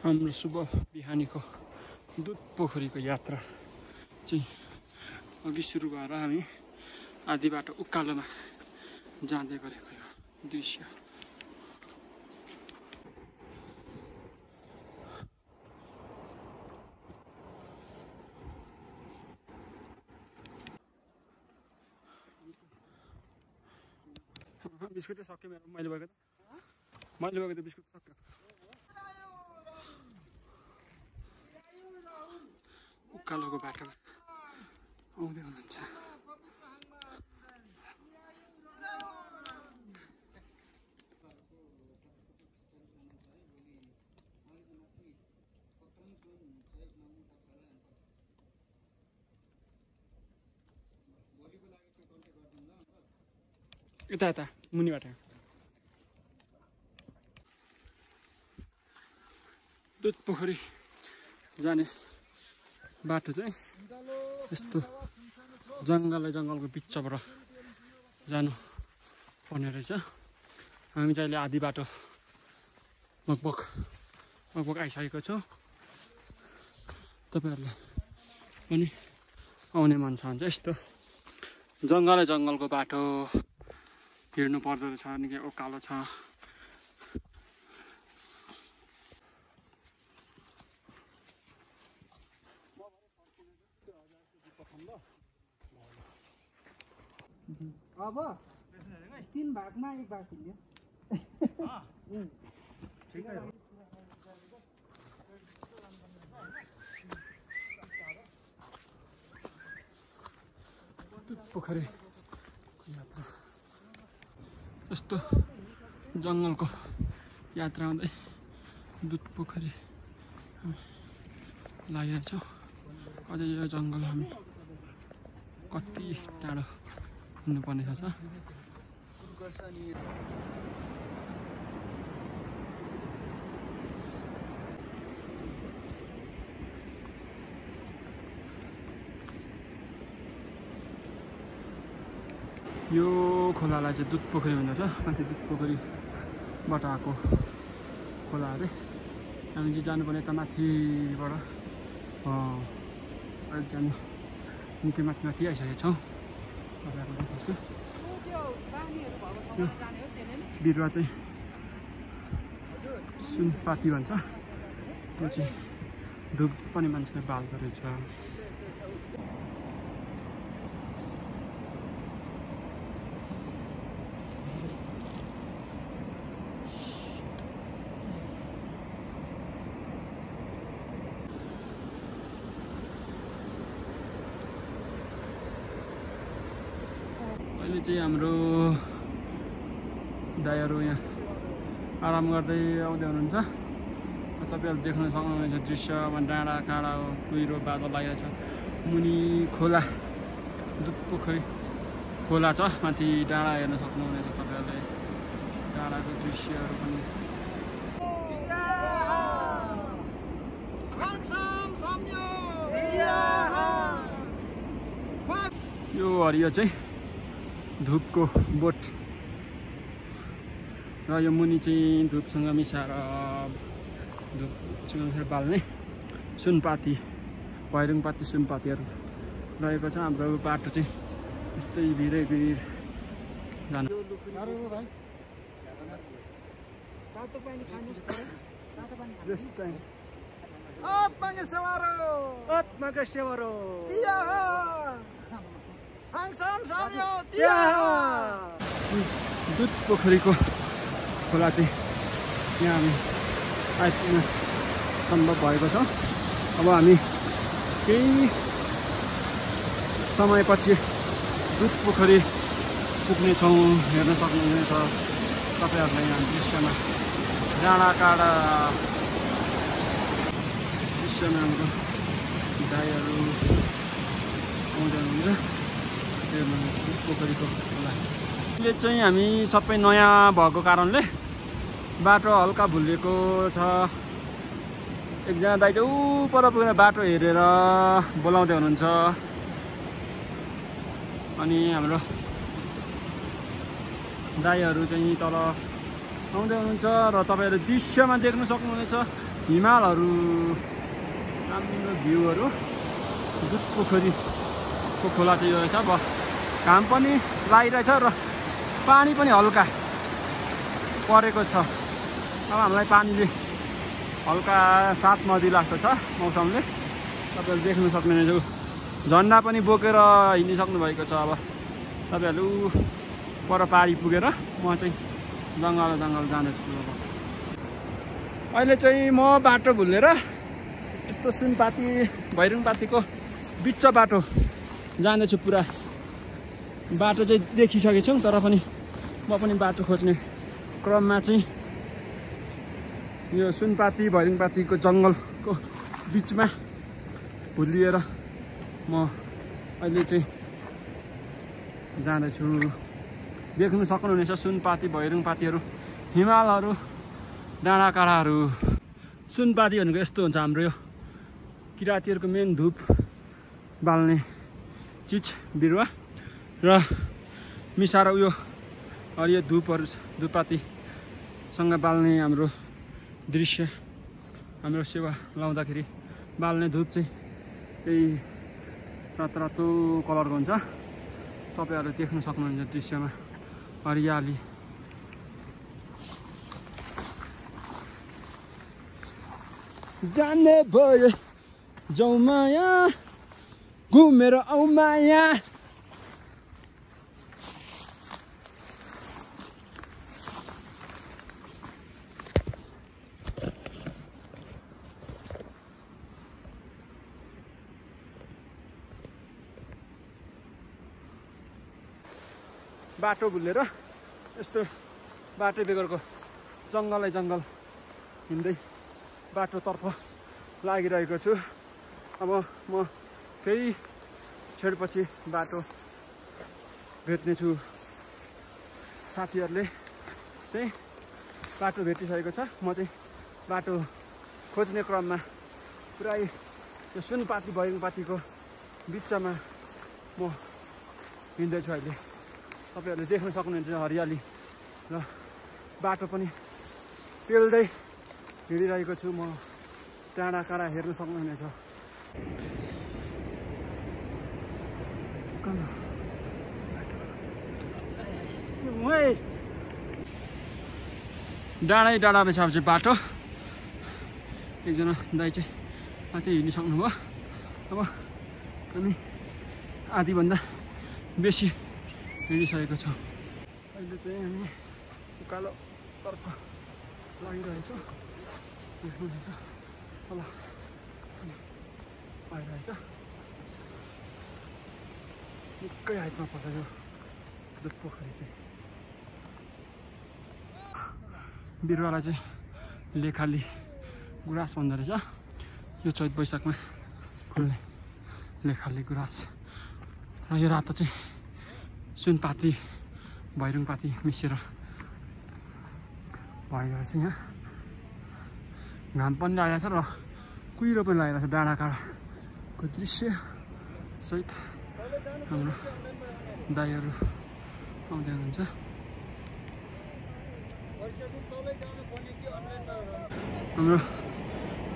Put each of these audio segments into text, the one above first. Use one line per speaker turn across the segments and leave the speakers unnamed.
हाम्रो शुभ बिहानीको दुध पोखरीको यात्रा चाहिँ अघि सुरु भएर हामी आधी बाटो उकालोमा जाँदै गरेको यो दृश्य। बिस्कुट सक्यो मेरो, मैले भएको त बिस्कुट सक्यो। उकालोको बाटोमा आउँदै हुनुहुन्छ। यता यता मुनिबाट दुध पोखरी जाने बाटो चाहिँ यस्तो जङ्गलको बिचबाट जानु पर्ने रहेछ। हामी चाहिँ अहिले आधी बाटो लगभग आइसकेको छौँ। तपाईँहरूलाई पनि आउने मन छ भने चाहिँ यस्तो जङ्गलको बाटो हिँड्नु पर्दो रहेछ। निकै उकालो छ।
अब 3 भागमा 1 भाग थियो।
ठिकै हो। दुध पोखरीको यात्रा यस्तो जङ्गलको यात्रा हुँदै दुध पोखरी लागिरहेछौँ। अझै यो जङ्गल हामी कति टाढो हुनुपर्ने छ। यो खोलालाई चाहिँ दुध पोखरी भन्दछ। माथि दुध पोखरीबाट आएको खोला अरे। हामी चाहिँ जानुपर्ने यता माथिबाट अहिले चाहिँ हामी निकै माथि आइसकेका छौँ। तपाईँहरू देख्छु यो बिरुवा चाहिँ सुनपाती भन्छ। त्यो चाहिँ धुप पनि मान्छेले बाल्दो रहेछ। अहिले चाहिँ हाम्रो दाइहरू यहाँ आराम गर्दै आउँदै हुनुहुन्छ। तपाईँहरूले देख्न सक्नुहुनेछ दृश्यमा डाँडा काँडा कुहिरो बादल लागेको छ। मुनि खोला दुध पोखरी खोला छ। माथि डाँडा हेर्न सक्नुहुनेछ तपाईँहरूले। डाँडाको दृश्यहरू पनि यो हरियो चाहिँ धुपको बोट र यो मुनि चाहिँ धुपसँग मिसाएर बाल्ने सुनपाती भैरुङपाती सुनपातीहरू रहेको छ। हाम्रो बाटो चाहिँ यस्तै भिर जानु। दुध पोखरीको खोला चाहिँ यहाँ हामी आइपुग्न सम्भव भएको छ। अब हामी केही समयपछि दुध पोखरी पुग्नेछौँ। हेर्न सक्नुहुनेछ तपाईँहरूलाई यहाँ दृश्यमा डाँडा काँडा दृश्यमा हाम्रो दाइहरू आउँदै हुनुहुन्छ। पोखरीको खोला अहिले चाहिँ हामी सबै नयाँ भएको कारणले बाटो हल्का भुलिएको छ। एकजना दाइ चाहिँ ऊ पर पुगेर बाटो हेरेर बोलाउँदै हुनुहुन्छ। अनि हाम्रो दाइहरू चाहिँ तल आउँदै हुनुहुन्छ र तपाईँहरू दृश्यमा देख्न सक्नुहुनेछ हिमालहरू, राम्रो भ्यूहरू। दुध पोखरीको खोला चाहिँ यो रहेछ। अब घाम पनि लागिरहेछ र पानी पनि हल्का परेको छ। अब हामीलाई पानीले हल्का साथ नदी लाग्दो छ मौसमले। तपाईँहरू देख्न सक्नुहुनेछ, झन्डा पनि बोकेर हिँडिसक्नु भएको छ। अब तपाईँहरू पर पारी पुगेर म चाहिँ जङ्गल जाँदैछु। अब अहिले चाहिँ म बाटो भुलेर यस्तो सुनपाती भैरुङपातीको बिच बाटो जाँदैछु। पुरा बाटो चाहिँ देखिसकेछौँ, तर पनि म पनि बाटो खोज्ने क्रममा चाहिँ यो सुनपाती भैरुङपातीको जङ्गलको बिचमा भुलिएर म अहिले चाहिँ जाँदैछु। देख्न सक्नुहुनेछ सुनपाती भैरुङपातीहरू, हिमालहरू, डाँडाकाँडाहरू। सुनपाती भनेको यस्तो हुन्छ, हाम्रो यो किराँतीहरूको मेन धुप बाल्ने चिज बिरुवा र मिसाएर उयो हरियो धुपपातीसँग बाल्ने हाम्रो दृश्य, हाम्रो सेवा लाउँदाखेरि बाल्ने धुप चाहिँ त्यही रातो कलरको हुन्छ। तपाईँहरू देख्न सक्नुहुन्छ दृश्यमा हरियाली। जाने भयो जाउँ माया घुमेर आऊ माया। बाटो भुलेर यस्तो बाटो बेगरको जङ्गल हिँड्दै बाटोतर्फ लागिरहेको छु। अब म फेरि छेडपछि बाटो भेट्नेछु। साथीहरूले चाहिँ बाटो भेटिसकेको छ। म चाहिँ बाटो खोज्ने क्रममा पुरै यो सुनपाती भैरुङपातीको बिचमा म हिँड्दैछु। अहिले तपाईँहरूले देख्न सक्नुहुन्छ हरियाली र बाटो पनि पेल्दै हिँडिरहेको छु म। डाँडाकाँडा हेर्न सक्नुहुनेछ। डाँडामा छ चाहिँ बाटो। एकजना दाइ चाहिँ माथि हिँडिसक्नुभयो। अब हामी आधीभन्दा बेसी हिँडिसकेको छ। अहिले चाहिँ हामी उकालोतर्फ लागिरहेछ। देख्नुहुन्छ तल आइरहेछ। निकै हाइटमा पर्छ यो दुध पोखरी चाहिँ। बिरुवालाई चाहिँ लेखाली गुराँस भन्दो रहेछ। यो चैत वैशाखमा फुल्ने लेखाली गुराँस र यो रातो चाहिँ सुनपाती भैरुङपाती मिसेर भएको रहेछ। यहाँ घाम पनि लागेको छ र कुहिरो पनि लागेको छ। डाँडाकाँडाको दृश्य सहित हाम्रो दाइहरू आउँदै हुनुहुन्छ। हाम्रो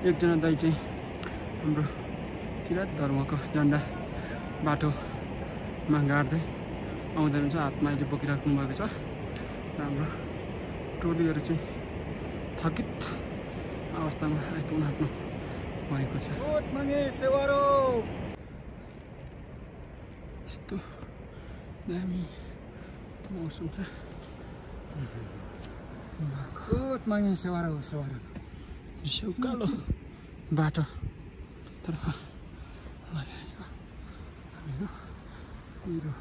एकजना दाइ चाहिँ हाम्रो किराँत धर्मको झन्डा बाटोमा गाड्दै आउँदै हुनुहुन्छ। हातमा अहिले बोकिराख्नु भएको छ। हाम्रो टोलीहरू चाहिँ थकित अवस्थामा आइपुग्नु भएको छ। यस्तो दामी मौसम छ। उकालो बाटोतर्फ लागिरहेको हामीहरू कुहिरो।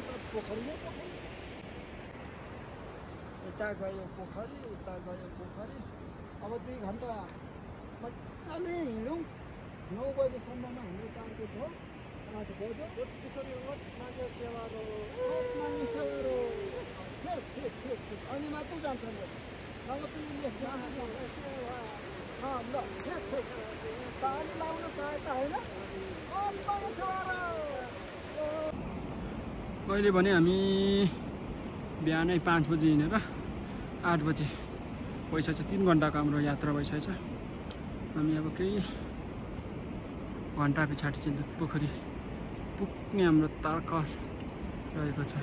त पोखरी नै पोखरी छ। उता गयो पोखरी, उता गयो पोखरी। अब 2 घन्टा मजाले हिँडौँ। 9 बजेसम्ममा हाम्रो टार्गेट हो। 8 बज्यो। पोखरी मान्छे सेवा रो ठिक अनि मात्रै जान्छ नि। नभए पनि लेख जान्छ सेवा। ल ठिक पानी लाउनु पाए त होइन।
कहिले भने हामी बिहानै 5 बजे हिँडेर 8 बजे भइसकेछ। 3 घन्टाको हाम्रो यात्रा भइसकेछ। हामी अब केही घन्टा पछाडि चाहिँ दुधपोखरी पुग्ने हाम्रो तारकर रहेको छ।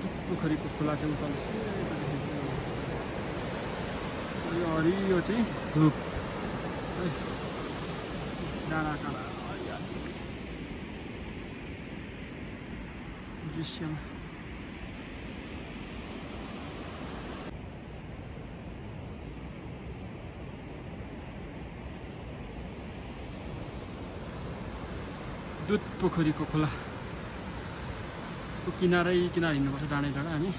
दुधपोखरीको खोला चाहिँ उता यो हरियो चाहिँ धुप डाँडा काँडा दृश्यमा दुधपोखरीको खोलाको किनारै किनार हिँड्नुपर्छ डाँडै डाँडा हामी।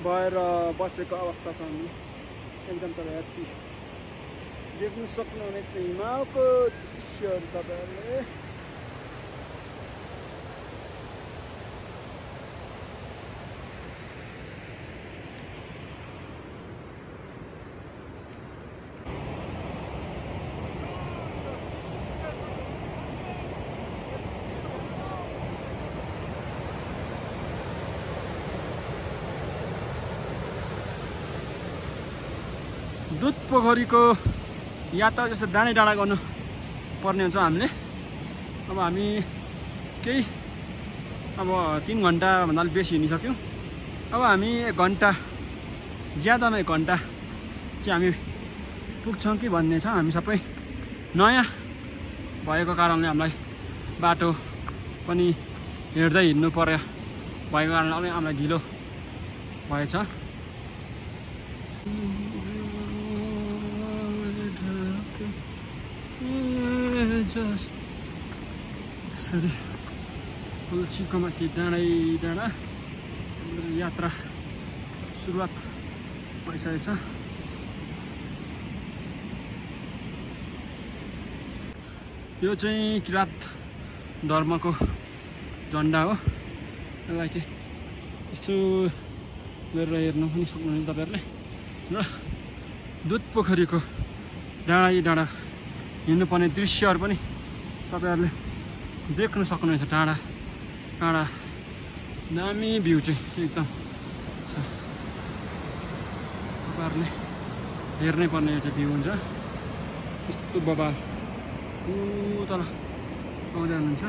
भएर बसेको अवस्था छ हामी एकदम। तपाईँ यति देख्न सक्नुहुने चाहिँ हिमालको दृश्यहरू तपाईँहरूले। दुधपोखरीको यात्रा जस्तो डाँडै डाँडा गर्नु पर्ने हुन्छ हामीले। अब हामी केही 3 घन्टाभन्दा अलिक बेसी हिँडिसक्यौँ। अब हामी 1 घन्टा ज्यादामा 1 घन्टा चाहिँ हामी पुग्छौँ कि भन्ने छ। हामी सबै नयाँ भएको कारणले हामीलाई बाटो पनि हेर्दै हिँड्नु पर्यो भएको कारणले अलि हामीलाई ढिलो भएछ। यसरी तुलसीको माथि डाँडै डाँडा यात्रा सुरुवात भइसकेछ। यो चाहिँ किराँत धर्मको झन्डा हो। यसलाई चाहिँ यसो गरेर हेर्नु पनि सक्नुहुन्छ तपाईँहरूले। र दुधपोखरीको डाँडै डाँडा हिँड्नुपर्ने दृश्यहरू पनि तपाईँहरूले देख्न सक्नुहुनेछ। डाँडा काँडा दामी भ्यू चाहिँ एकदम छ। तपाईँहरूले हेर्नै पर्ने यो चाहिँ भ्यू हुन्छ। यस्तो बबाल तल आउँदै हुनुहुन्छ।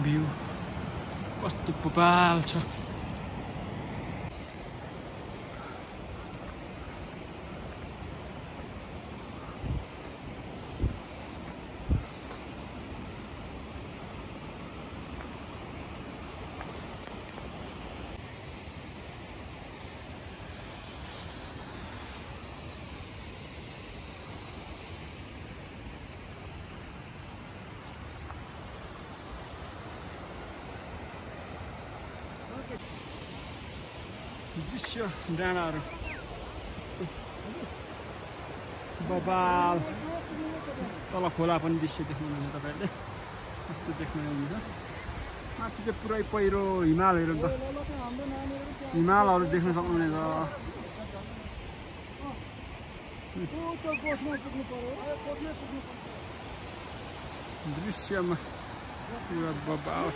भ्यू कस्तो बबाल छ। दृश्य डाँडाहरू बबाल तल खोला पनि दृश्य देख्नुहुन्छ तपाईँहरूले कस्तो देख्नुहुन्छ माथि चाहिँ पुरै पहिरो हिमालहरू त हिमालहरू देख्न सक्नुहुनेछ दृश्यमा पुरा बबाल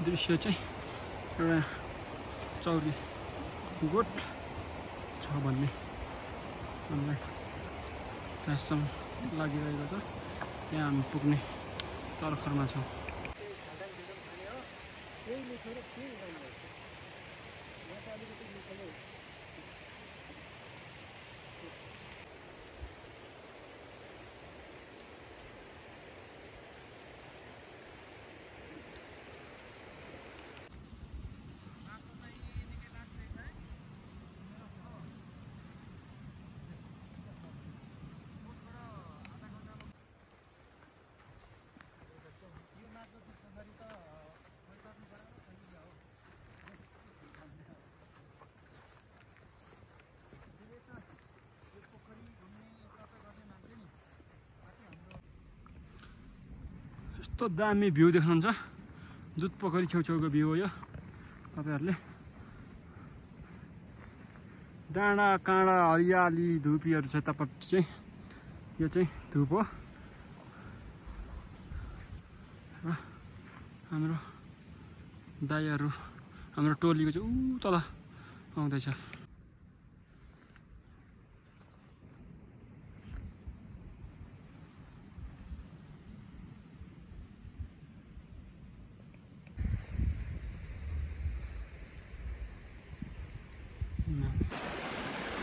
दृश्य चाहिँ एउटा चौरी गोठ छ भन्ने हामीलाई त्यहाँसम्म लागिरहेको छ त्यहाँ हामी पुग्ने तर्खरमा छौँ यस्तो दामी भ्यू देख्नुहुन्छ दुध पोखरी छेउछेउको भ्यू हो यो तपाईहरुले डाँडा काँडा हरियाली धुपीहरु छ तपाईहरु चाहिँ यो चाहिँ धुप हो र हाम्रो दाइहरु हाम्रो टोलीको चाहिँ उ तल आउँदैछ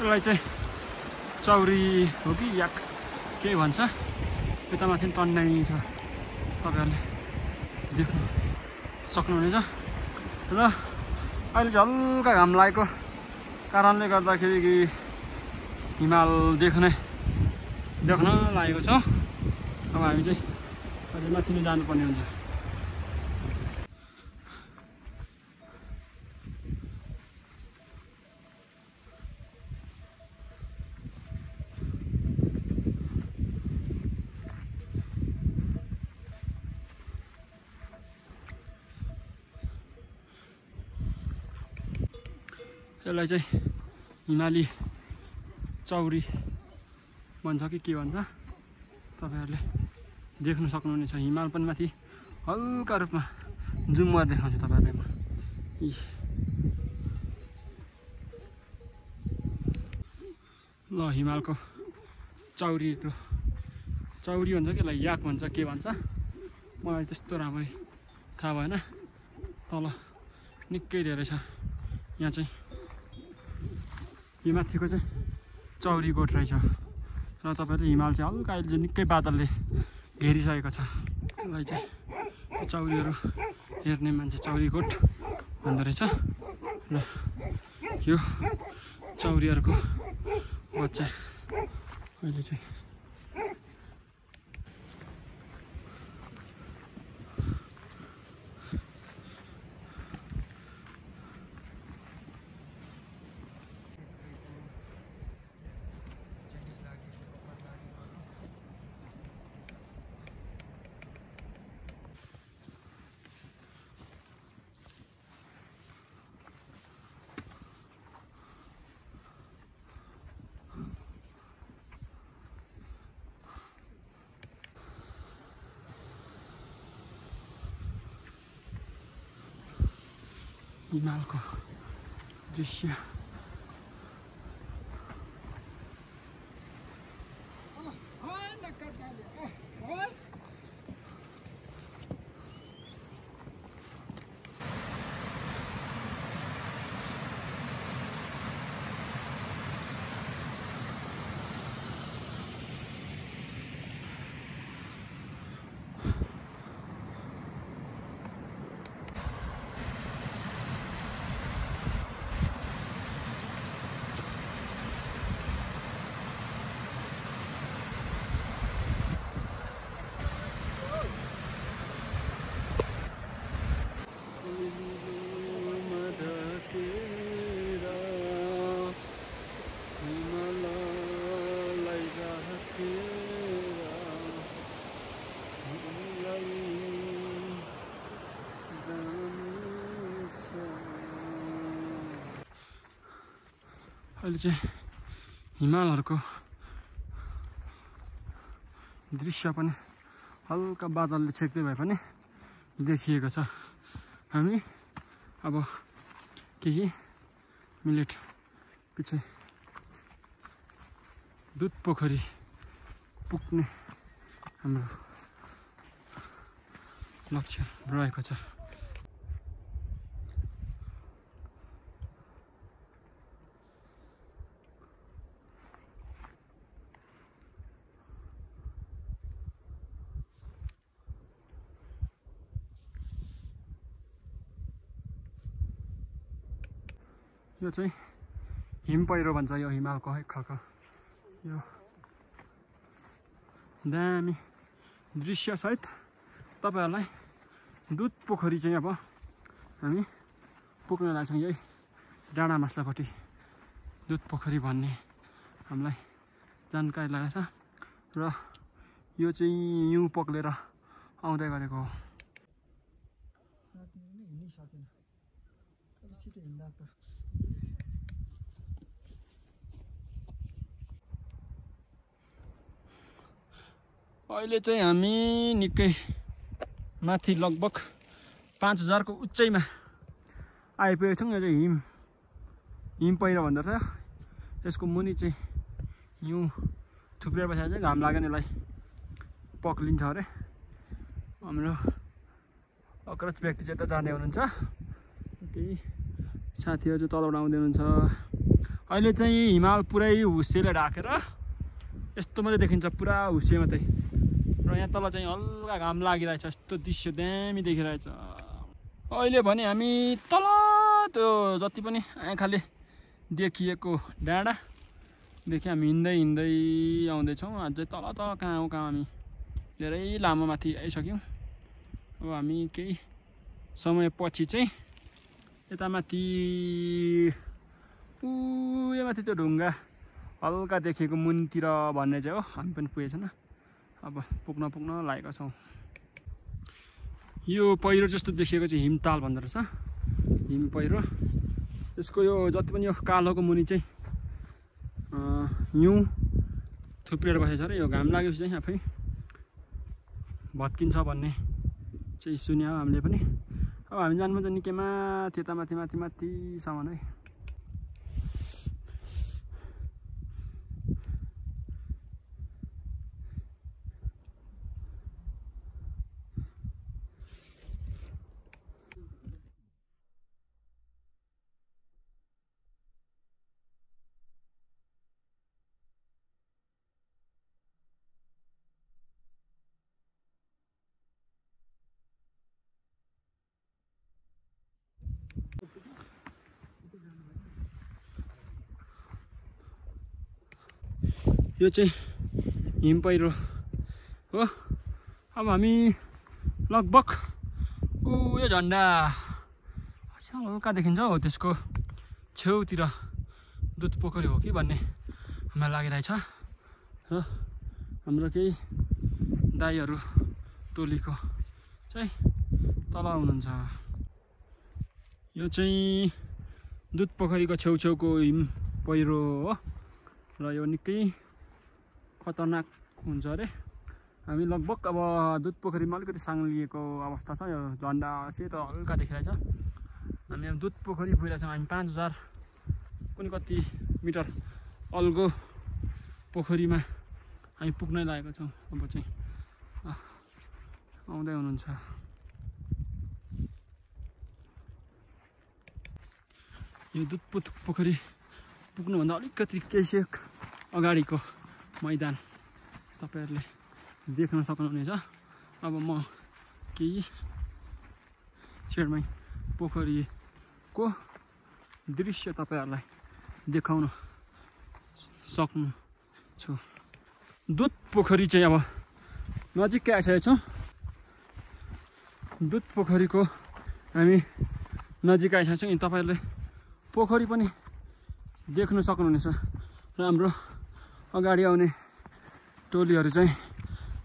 यसलाई चाहिँ चौरी हो कि याक के भन्छ यता माथि टन्डाई छ तपाईहरुले देख्न सक्नुहुनेछ र अहिले चाहिँ हल्का घाम लागेको कारणले गर्दाखेरि हिमाल देख्न लागेको छ अब हामी चाहिँ अहिले माथि नै जानुपर्ने हुन्छ यसलाई चाहिँ हिमाली चौरी भन्छ कि के भन्छ तपाईहरुले देख्न सक्नुहुनेछ हिमाल पनि माथि हल्का रूपमा जुम गरेर देखाउँछु तपाईहरुलाई म ल हिमालको चौरी भन्छ कि यसलाई याक भन्छ के भन्छ मलाई त्यस्तो राम्ररी थाहा भएन तल निकै धेरै छ यहाँ चाहिँ यो माथिको चाहिँ चौरी गोठ रहेछ र तपाईहरुले हिमाल चाहिँ हल्का अहिले चाहिँ निकै बादलले घेरिसकेको छ यसलाई चाहिँ चौरीहरु हेर्ने मान्छे चौरी गोठ भन्दो रहेछ र यो चौरीहरुको बच्चा अहिले चाहिँ हिमालको दृश्य अहिले चाहिँ हिमालहरूको दृश्य पनि हल्का बादलले छेक्दै भए पनि देखिएको छ। हामी अब केही मिनेट पछि दुध पोखरी पुग्ने हाम्रो लक्ष्य रहेको छ। यो चाहिँ हिम पहिरो भन्छ, यो हिमालको एक खालको यो दामी दृश्य सहित तपाईहरुलाई दुध पोखरी चाहिँ अब हामी पुग्न लाग्छौँ। यही डाँडा मास्लापट्टि दुध पोखरी भन्ने हामीलाई जानकारी लागेको छ र यो चाहिँ हिउँ पक्लेर आउँदै गरेको हो।
साथीहरु नै हिँड्नै सकेन, अलि छिटो हिँड्दा त।
अहिले चाहिँ हामी निकै माथि लगभग 5000 को उचाइमा आइपुगेको छौँ। यो चाहिँ हिम पहिरो भन्दो रहेछ। यसको मुनि चाहिँ हिउँ थुप्रेर बसेर चाहिँ घाम लाग्यो यसलाई पक्लिन्छ अरे। हाम्रो अग्रज व्यक्ति चाहिँ यता जाँदै हुनुहुन्छ, केही साथीहरू चाहिँ तलबाट आउँदै हुनुहुन्छ। अहिले चाहिँ हिमाल पुरै हुस्सेले ढाकेर यस्तो मात्रै देखिन्छ, पुरा हुस्से मात्रै। र यहाँ तल चाहिँ हल्का घाम लागिरहेछ, यस्तो दृश्य दामी देखिरहेछ। अहिले भने हामी तल त्यो जति पनि आँखाले देखिएको डाँडादेखि हामी हिँड्दै हिँड्दै आउँदैछौँ। अझै तल तल कहाँ हो कहाँ हामी धेरै लामो माथि आइसक्यौँ। अब हामी केही समयपछि चाहिँ यता माथि यो माथि त्यो ढुङ्गा हल्का देखिएको मुनितिर भन्ने चाहिँ हो, हामी पनि पुगेको छैन। अब पुग्न लागेका छौँ। यो पहिरो जस्तो देखिएको चाहिँ हिमताल भन्दो रहेछ, हिम पहिरो। यसको यो जति पनि यो कालोको मुनि चाहिँ हिउँ थुप्रेर बसेछ अरे। यो घाम लागेपछि चाहिँ आफै भत्किन्छ भन्ने चाहिँ सुन्यो हामीले पनि। अब हामी जानुपर्छ निकै माथि, यता माथि माथि माथिसम्म है। यो चाहिँ हिम पहिरो हो। अब हामी लगभग यो झन्डा हल्का देखिन्छ हो, त्यसको छेउतिर दुध पोखरी हो कि भन्ने हामीलाई लागिरहेछ। र हाम्रो केही दाइहरू टोलीको चाहिँ तल हुनुहुन्छ। यो चाहिँ दुध पोखरीको छेउछेउको हिम पहिरो हो र यो निकै खतरनाक हुन्छ अरे। हामी लगभग अब दुध पोखरीमा अलिकति साङ्लिएको अवस्था छ। यो झन्डा सेतो हल्का देखिरहेछ। हामी अब दुध पोखरी पुगिरहेछौँ। हामी 5000 कुनै कति मिटर अल्गो पोखरीमा हामी पुग्नै लागेको छौँ। अब चाहिँ आउँदै हुनुहुन्छ। यो दुध पोखरी पुग्नुभन्दा अलिकति केही अगाडिको मैदान तपाईहरुले देख्न सक्नुहुनेछ। अब म केही छेउमै पोखरीको दृश्य तपाईहरुलाई देखाउन सक्छु। दुध पोखरी चाहिँ अब नजिकै आइसकेको छौँ। दुध पोखरीको हामी नजिक आइसकेको छौँ। तपाईहरुले पोखरी पनि देख्न सक्नुहुनेछ र हाम्रो अगाडि आउने टोलीहरू चाहिँ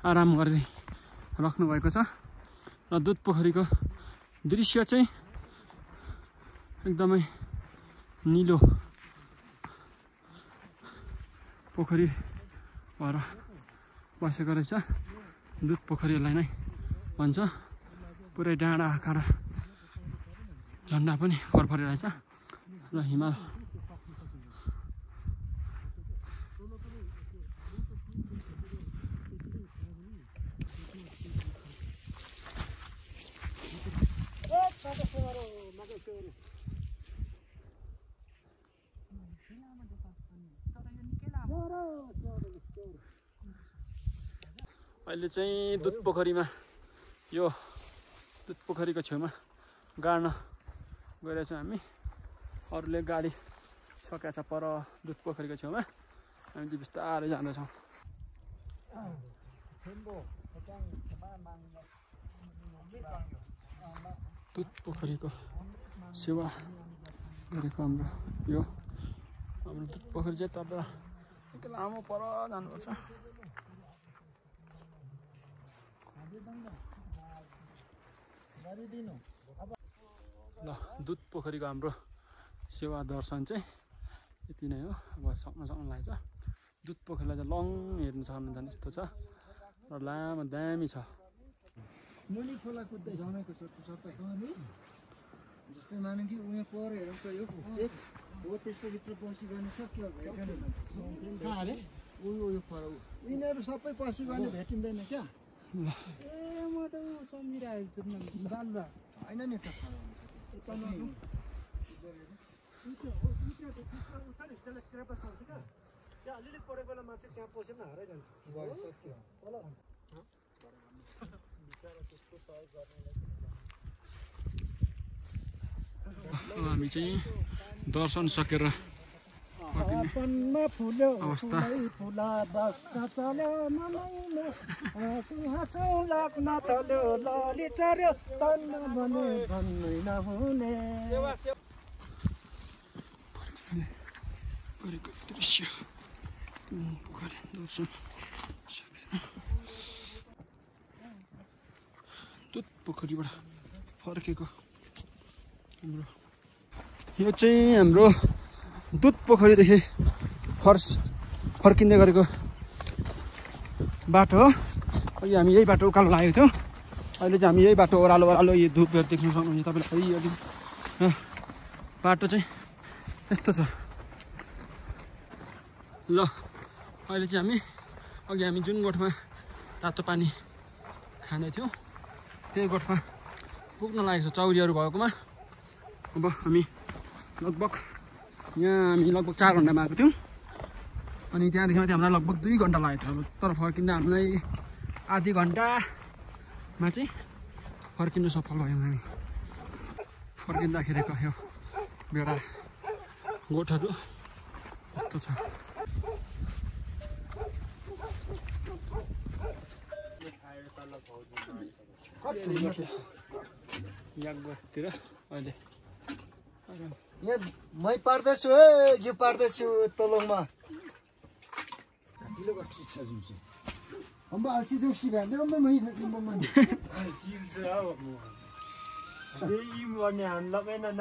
आराम गरी राख्नु भएको छ। र दुध पोखरीको दृश्य चाहिँ एकदमै निलो पोखरी भएर बसेको रहेछ। दुध पोखरीलाई नै भन्छ। पुरै डाँडा काँडा झन्डा पनि फरफरी रहेछ र हिमाल अहिले चाहिँ दुध पोखरीमा यो दुध पोखरीको छेउमा गाड्न गइरहेछौँ हामी। अरूले गाडी सकेको छ पर दुध पोखरीको छेउमा, हामी चाहिँ बिस्तारै जाँदैछौँ। दुध पोखरीको सेवा गरेको हाम्रो दुध पोखरी चाहिँ तपाईँ निकै लामो पर जानुपर्छ। ल दुध पोखरीको हाम्रो सेवा दर्शन चाहिँ यति नै हो। अब सक्न लागेको छ। दुध पोखरीलाई चाहिँ लङ हेर्नु सक्नुहुन्छ यस्तो छ र लामो दामी छ।
मुनि खोला कुद्दै जमेको सबै कहानी जस्तै मानौँ कि उयो पर हेरौँ त यो हो त्यस्तो भित्र पसी गर्ने सक्यो कहाँ अरे उयो पर यिनीहरू सबै पसी गर्ने भेटिँदैन क्या।
ए म त सम्झिरहेको छु बालुवा
होइन नि त
अलिअलि परेको बेलामा चाहिँ त्यहाँ पस्यो भने हारै जान्छ।
हामी चाहिँ दर्शन सकेर अवस्था गरेको दृश्य पोखरी दर्शन सकेर दुध पोखरीबाट फर्केको हाम्रो यो चाहिँ हाम्रो दुध पोखरीदेखि फर्किँदै गरेको बाटो हो। अघि हामी यही बाटो उकालो लागेको थियौँ, अहिले चाहिँ हामी यही बाटो ओह्रालो यो धुपहरू देख्न सक्नुहुन्छ तपाईँलाई। अलि बाटो चाहिँ यस्तो छ। ल अहिले चाहिँ अघि हामी जुन गोठमा तातो पानी खाँदै थियौँ त्यही गोठमा पुग्न लागेको छ चौरीहरू भएकोमा। अब हामी लगभग 4 घन्टामा आएको थियौँ अनि त्यहाँदेखि माथि हामीलाई लगभग 2 घन्टा लागेको थियो। तर फर्किँदा हामीलाई आधी घन्टामा चाहिँ फर्किनु सफल भयौँ हामी। फर्किँदाखेरिको यो बेडा गोठहरू यस्तो छ। यागतिर अहिले
यहाँ मै पार्दैछु है यो पार्दैछु तलङमा ढिलो गर्छु इच्छा जुन चाहिँ हम आलसी जोक्सी भ्यान्दै हम मै लिम्बोमा
सिर्छ हो जे इम गर्ने हान लगाइन न।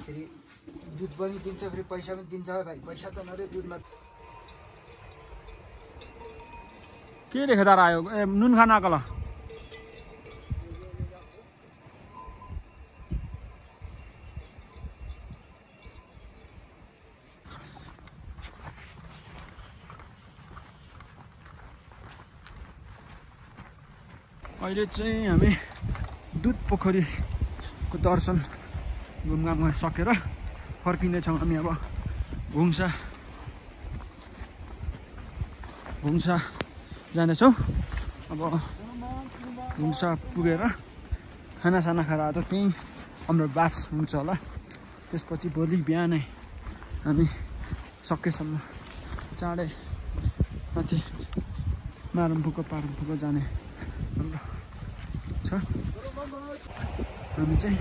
फेरि दुध पनि दिन्छ फेरि पैसा पनि दिन्छ भाइ। पैसा त नदिए दुधमा
के रेखेदार आयो ए नुन खान आएको ल। अहिले चाहिँ हामी दुध पोखरीको दर्शन घुमघाम सकेर फर्किँदैछौँ। हामी अब घुङ्सा जानेछौँ। अब घुङ्सा पुगेर खानासाना खाएर आज त्यहीँ हाम्रो बास हुन्छ होला। त्यसपछि भोलि बिहानै हामी सकेसम्म चाँडै माथि पारुम्फुको जाने हाम्रो छ। हामी चाहिँ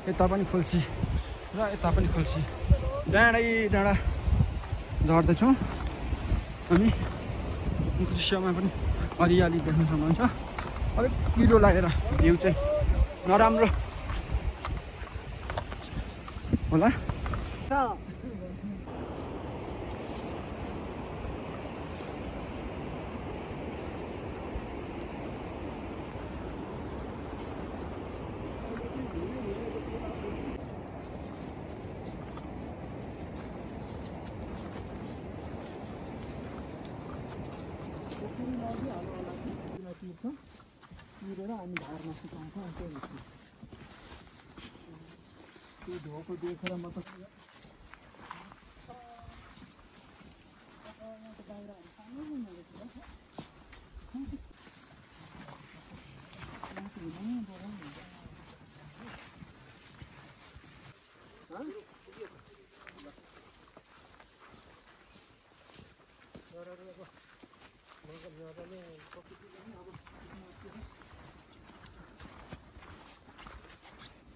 यता पनि खोल्सी र यता पनि खोल्सी डाँडा झर्दैछौँ। हामी दृश्यमा पनि हरियाली देख्न सक्नुहुन्छ। अलिक कुहिरो लागेर भ्यू चाहिँ नराम्रो होला।
तिरेर अनि धारमा सुकाउँछ अनि त्यो धोको देखेर म त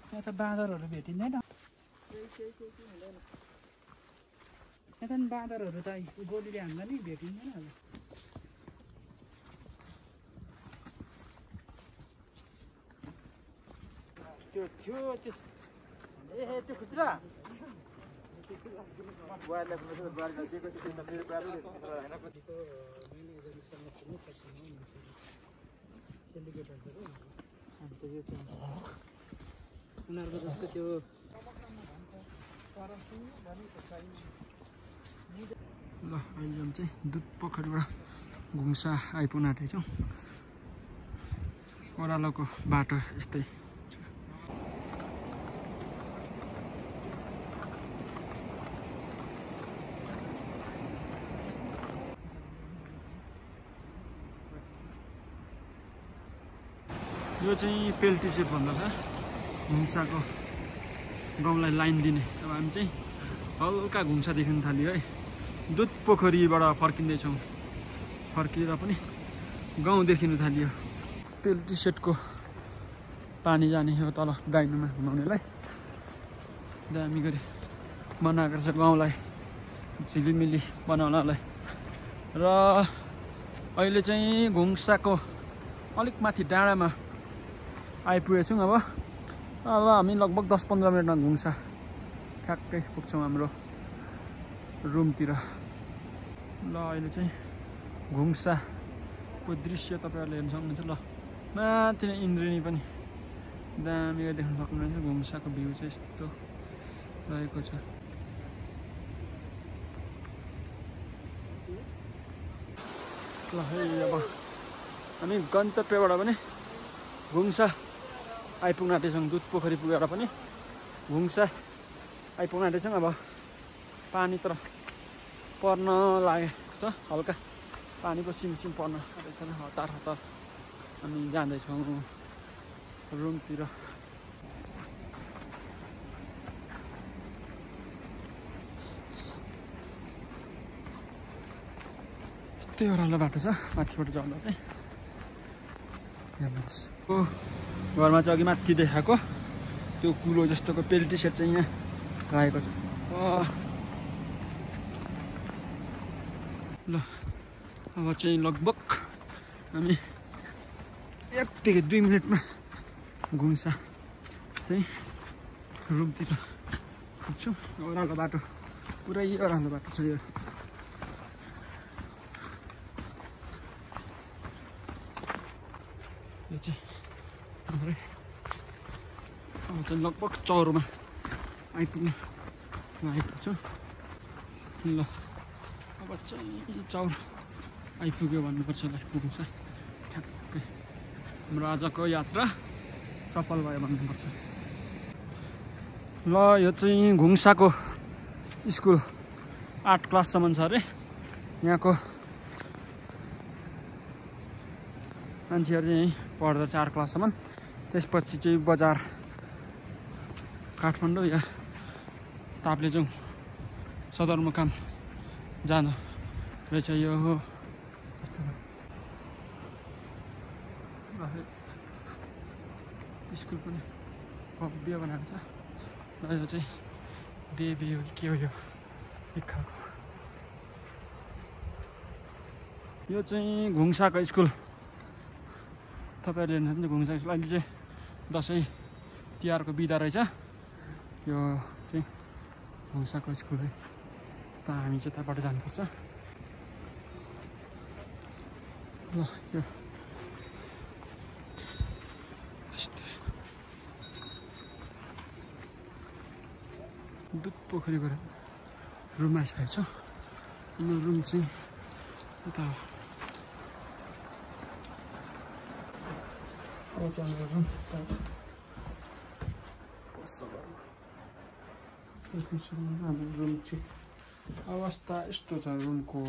यहाँ त बाँदरहरू भेटिँदैन। यहाँ त बाँदरहरू त गोलीले हान्दा नि भेटिँदैन होला। त्यो थियो त्यो त्यो खुद्रा उनीहरूको जस्तो त्यो
ल अहिले हामी चाहिँ दुध पोखरीबाट घुम्सा आइपुग्न आँटेछौँ। ओह्रालोको बाटो यस्तै यो चाहिँ पेल्टी सेप भन्दछ घुम्साको गाउँलाई लाइन दिने। अब हामी चाहिँ हल्का घुम्सा देखिन थाल्यो है। दुध पोखरीबाट फर्किँदैछौँ। फर्किएर पनि गाउँ देखिनु थालियो। पेल्टी सेटको पानी जाने हो तल डाइनोमा हुनाउनेलाई दामी गरी बनाएको छ गाउँलाई झिलिमिली बनाउनलाई। र अहिले चाहिँ घुम्साको अलिक माथि डाँडामा आइपुगेछौँ। अब हामी लगभग 10-15 मिनटमा घुम्सा ठ्याक्कै पुग्छौँ हाम्रो रुमतिर। ल अहिले चाहिँ घुम्साको दृश्य तपाईँहरूले हेर्न सक्नुहुन्छ। ल माथि नै इन्द्रेणी पनि दामी देख्न सक्नुहुन्छ। घुम्साको भ्यू चाहिँ यस्तो रहेको छ। ल है अब हामी गन्तव्यबाट पनि घुम्सा आइपुग्न आँटेछौँ। दुध पोखरी पुगेर पनि घुम्सा आइपुग्न आँटेछौँ। अब पानी तर पर्न लागेको छ। हल्का पानीको सिमसिम पर्न आँटेको छ। हतार हतार हामी जाँदैछौँ रुमतिर। यस्तै ओह्रालो बाटो छ माथिबाट जाँदा चाहिँ। घरमा चाहिँ अघि माथि देखाएको त्यो कुलो जस्तोको पेल्टी सेट चाहिँ यहाँ राखेको छ। ल अब चाहिँ लगभग हामी 1-2 मिनटमा घुम्सा चाहिँ रुमतिर पुग्छौँ। ओह्रालो बाटो पुरै ओह्रालो बाटो छ यो। यो चाहिँ हाम्रै अब चाहिँ लगभग चौरमा आइपुग्नु लागेको छ। ल अब चाहिँ चौर आइपुग्यो भन्नुपर्छ। पुग्छ ठ्याक्कै हाम्रो आजको यात्रा सफल भयो भन्नुपर्छ। ल यो चाहिँ घुम्साको स्कुल 8 क्लाससम्म छ अरे। यहाँको मान्छेहरू चाहिँ यहीँ पढ्दछ 4 क्लाससम्म। त्यसपछि चाहिँ बजार काठमाडौँ या ताप्लेजुङ सदरमुकाम जानु रहेछ। यो हो यस्तो छ। स्कुल पनि भव्य बनाएको छ। र यो चाहिँ देवी हो के हो यो लेखाएको। यो चाहिँ घुम्साको स्कुल तपाईँहरूले हेर्नुहुन्छ घुम्न सक्नुहुन्छ। अहिले चाहिँ दसैँ तिहारको बिदा रहेछ। यो चाहिँ घुम्साको स्कुल है। त हामी चाहिँ त्यहाँबाट जानुपर्छ। ल यो दुध पोखरीको रुममा आइसकेको छ। यो रुम चाहिँ यता हो चाहिँ हाम्रो रुम हाम्रो रुम चाहिँ अवस्था यस्तो छ रुमको।